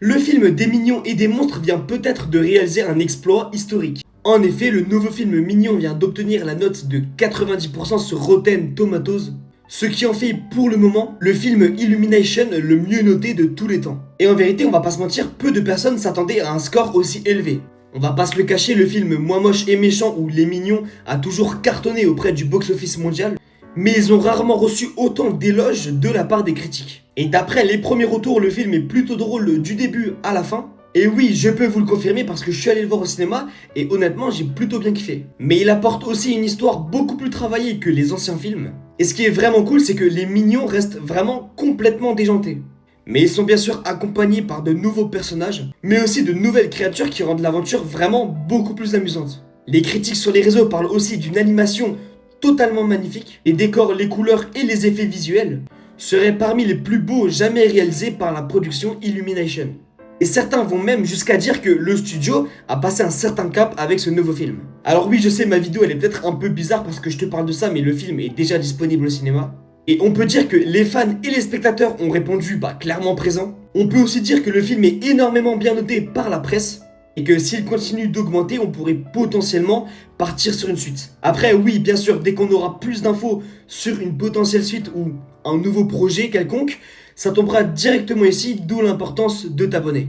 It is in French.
Le film des Mignons et des Monstres vient peut-être de réaliser un exploit historique. En effet, le nouveau film Mignon vient d'obtenir la note de 90% sur Rotten Tomatoes, ce qui en fait pour le moment le film Illumination le mieux noté de tous les temps. Et en vérité, on va pas se mentir, peu de personnes s'attendaient à un score aussi élevé. On va pas se le cacher, le film Moi moche et méchant ou Les Mignons a toujours cartonné auprès du box-office mondial, mais ils ont rarement reçu autant d'éloges de la part des critiques. Et d'après les premiers retours, le film est plutôt drôle du début à la fin. Et oui, je peux vous le confirmer parce que je suis allé le voir au cinéma et honnêtement j'ai plutôt bien kiffé. Mais il apporte aussi une histoire beaucoup plus travaillée que les anciens films. Et ce qui est vraiment cool, c'est que les Mignons restent vraiment complètement déjantés. Mais ils sont bien sûr accompagnés par de nouveaux personnages, mais aussi de nouvelles créatures qui rendent l'aventure vraiment beaucoup plus amusante. Les critiques sur les réseaux parlent aussi d'une animation totalement magnifique, les décors, les couleurs et les effets visuels seraient parmi les plus beaux jamais réalisés par la production Illumination. Et certains vont même jusqu'à dire que le studio a passé un certain cap avec ce nouveau film. Alors oui, je sais, ma vidéo elle est peut-être un peu bizarre parce que je te parle de ça, mais le film est déjà disponible au cinéma. Et on peut dire que les fans et les spectateurs ont répondu clairement présent. On peut aussi dire que le film est énormément bien noté par la presse. Et que s'il continue d'augmenter, on pourrait potentiellement partir sur une suite. Après, oui, bien sûr, dès qu'on aura plus d'infos sur une potentielle suite ou un nouveau projet quelconque, ça tombera directement ici, d'où l'importance de t'abonner.